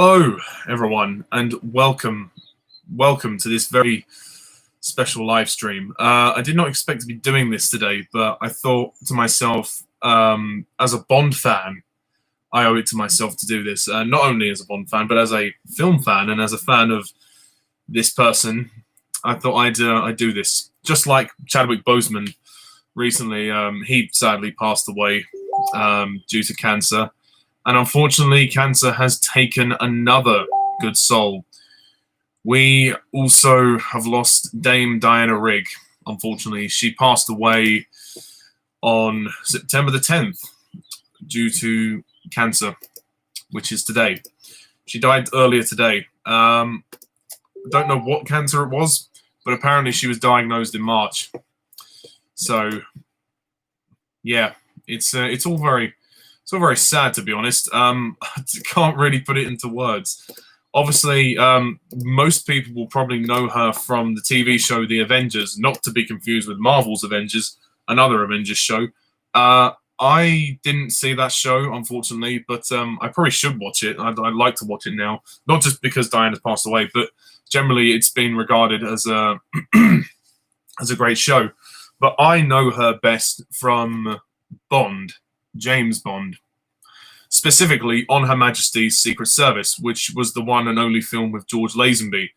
Hello, everyone, and welcome to this very special live stream. I did not expect to be doing this today, but I thought to myself, as a Bond fan, I owe it to myself to do this. Not only as a Bond fan, but as a film fan and as a fan of this person, I thought I'd do this. Just like Chadwick Boseman recently, he sadly passed away due to cancer. And unfortunately, cancer has taken another good soul. We also have lost Dame Diana Rigg. Unfortunately, she passed away on September the 10th due to cancer, which is today. She died earlier today. I don't know what cancer it was, but apparently she was diagnosed in March. So, yeah, it's all very sad, to be honest. I can't really put it into words. Obviously, most people will probably know her from the TV show The Avengers, not to be confused with Marvel's Avengers, another Avengers show. I didn't see that show, unfortunately, but I probably should watch it. I'd like to watch it now, not just because Diana's passed away, but generally it's been regarded as a as a great show. But I know her best from Bond. James Bond, specifically On Her Majesty's Secret Service, which was the one and only film with George Lazenby.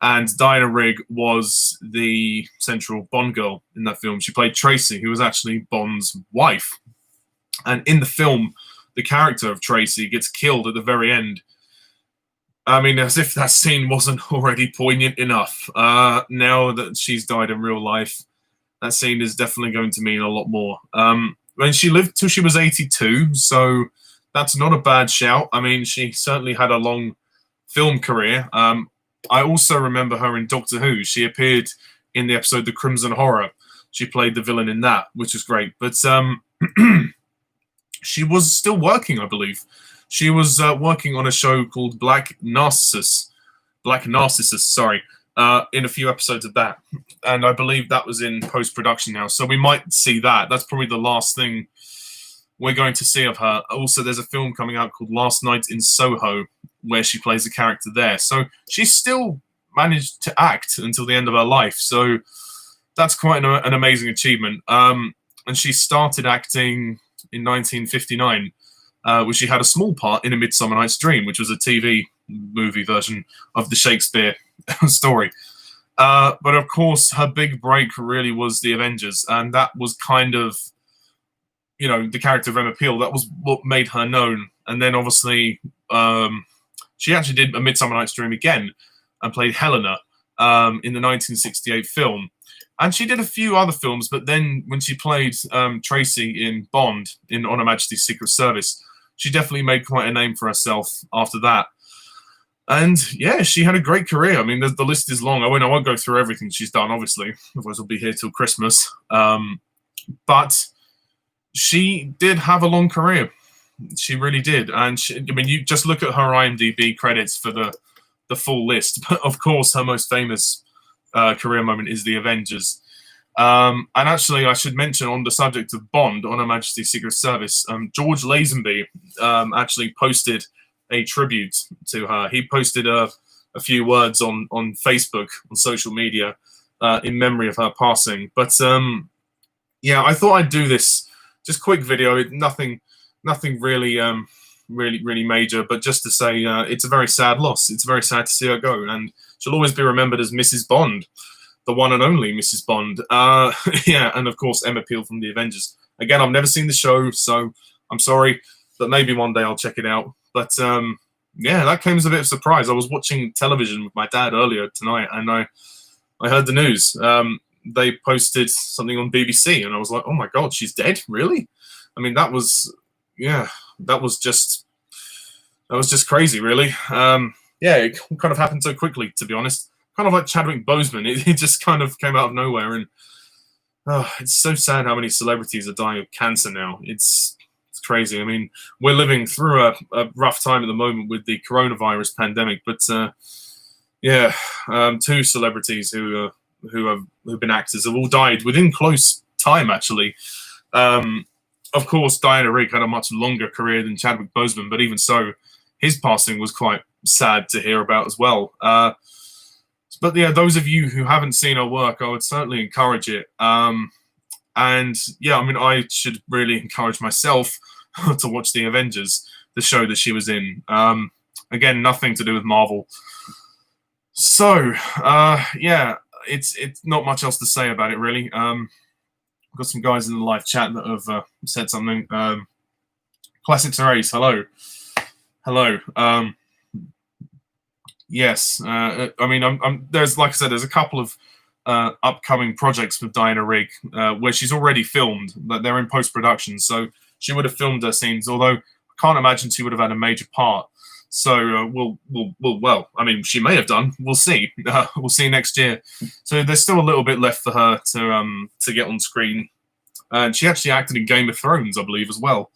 And Diana Rigg was the central Bond girl in that film. She played Tracy, who was actually Bond's wife. And in the film, the character of Tracy gets killed at the very end. I mean, as if that scene wasn't already poignant enough. Now that she's died in real life, that scene is definitely going to mean a lot more. When she lived till she was 82, so that's not a bad shout. I mean, she certainly had a long film career. I also remember her in Doctor Who. She appeared in the episode The Crimson Horror. She played the villain in that, which was great. But she was still working, I believe. She was working on a show called Black Narcissus, in a few episodes of that. And I believe that was in post-production now. So we might see that. That's probably the last thing we're going to see of her. Also, there's a film coming out called Last Night in Soho, where she plays a character there. So she still managed to act until the end of her life. So that's quite an amazing achievement. And she started acting in 1959, where she had a small part in A Midsummer Night's Dream, which was a TV movie version of the Shakespeare story. But of course, her big break really was The Avengers, and that was kind of, the character of Emma Peel. That was what made her known. And then obviously, she actually did A Midsummer Night's Dream again and played Helena in the 1968 film. And she did a few other films, but then when she played Tracy in Bond, in On Her Majesty's Secret Service, she definitely made quite a name for herself after that. And yeah, she had a great career. I mean, the list is long. I won't go through everything she's done, obviously. Otherwise, we'll be here till Christmas. But she did have a long career. She really did. And you just look at her IMDb credits for the full list. But of course, her most famous career moment is The Avengers. And actually, I should mention, on the subject of Bond, On Her Majesty's Secret Service, George Lazenby actually posted a tribute to her. He posted a few words on Facebook, on social media, in memory of her passing. But yeah, I thought I'd do this just quick video. Nothing really, really major, but just to say it's a very sad loss. It's very sad to see her go, and she'll always be remembered as Mrs. Bond, the one and only Mrs. Bond. Yeah, and of course Emma Peel from The Avengers. Again, I've never seen the show, so I'm sorry, but maybe one day I'll check it out. But yeah, that came as a bit of a surprise. I was watching television with my dad earlier tonight, and I heard the news. They posted something on BBC, and I was like, oh my God, she's dead? Really? I mean, that was just crazy, really. Yeah, it kind of happened so quickly, to be honest. Kind of like Chadwick Boseman. It just kind of came out of nowhere, and it's so sad how many celebrities are dying of cancer now. It's crazy. I mean, we're living through a rough time at the moment with the coronavirus pandemic, but yeah, two celebrities who've been actors have all died within close time, actually. Of course, Diana Rigg had a much longer career than Chadwick Boseman, but even so, his passing was quite sad to hear about as well. But yeah, those of you who haven't seen her work, I would certainly encourage it. And yeah, I mean, I should really encourage myself to watch The Avengers, the show that she was in. Again, nothing to do with Marvel. So yeah, it's not much else to say about it, really. I've got some guys in the live chat that have said something. Classics are Ace, hello. Hello. Yes, I mean, there's, like I said, there's a couple of upcoming projects with Diana Rigg where she's already filmed, but they're in post-production, so she would have filmed her scenes, although I can't imagine she would have had a major part. So well, I mean, she may have done. We'll see. We'll see next year. So there's still a little bit left for her to get on screen. And she actually acted in Game of Thrones, I believe, as well.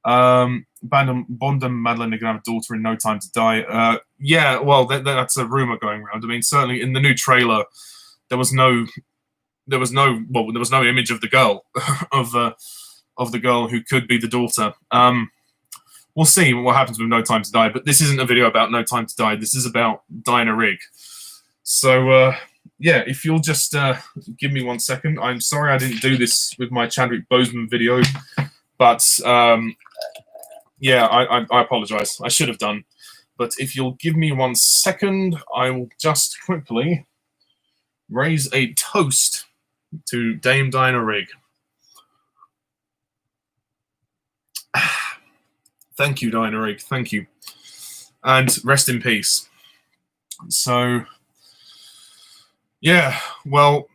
Bond and Madeline are going to have a daughter in No Time to Die. Yeah, well, that's a rumor going around. I mean, certainly in the new trailer, there was no image of the girl, of the girl who could be the daughter. We'll see what happens with No Time to Die. But this isn't a video about No Time to Die. This is about Diana Rigg. So yeah, if you'll just give me 1 second. I'm sorry I didn't do this with my Chadwick Boseman video, but yeah, I apologize. I should have done. But if you'll give me 1 second, I will just quickly raise a toast to Dame Diana Rigg. Thank you, Diana Rigg. Thank you. And rest in peace. So, yeah, well,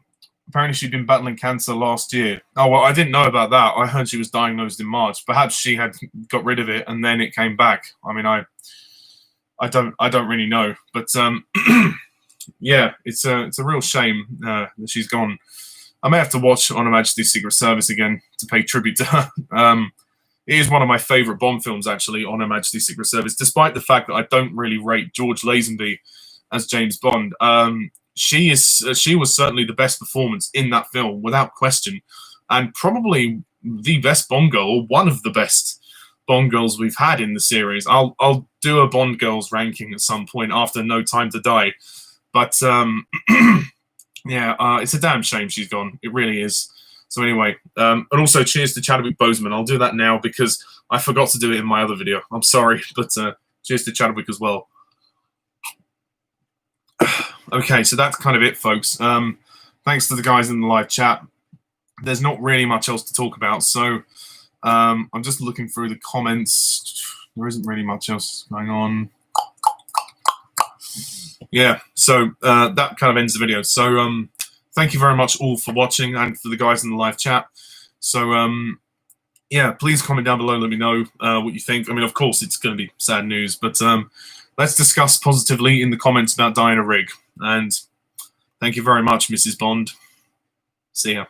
apparently she'd been battling cancer last year. Oh, well, I didn't know about that. I heard she was diagnosed in March. Perhaps she had got rid of it and then it came back. I mean, I don't really know. But yeah, it's a real shame that she's gone. I may have to watch On Her Majesty's Secret Service again to pay tribute to her. It is one of my favourite Bond films, actually, On Her Majesty's Secret Service, despite the fact that I don't really rate George Lazenby as James Bond. She was certainly the best performance in that film, without question, and probably the best Bond girl, or one of the best Bond girls we've had in the series. I'll do a Bond girls ranking at some point after No Time to Die, but yeah, it's a damn shame she's gone. It really is. So anyway, and also cheers to Chadwick Boseman. I'll do that now because I forgot to do it in my other video. I'm sorry, but cheers to Chadwick as well. Okay, so that's kind of it, folks. Thanks to the guys in the live chat. There's not really much else to talk about, so I'm just looking through the comments. There isn't really much else going on. Yeah, so that kind of ends the video. So thank you very much all for watching and for the guys in the live chat. So yeah, please comment down below. Let me know what you think. I mean, of course, it's going to be sad news, but let's discuss positively in the comments about Diana Rigg. And thank you very much, Mrs. Bond. See ya.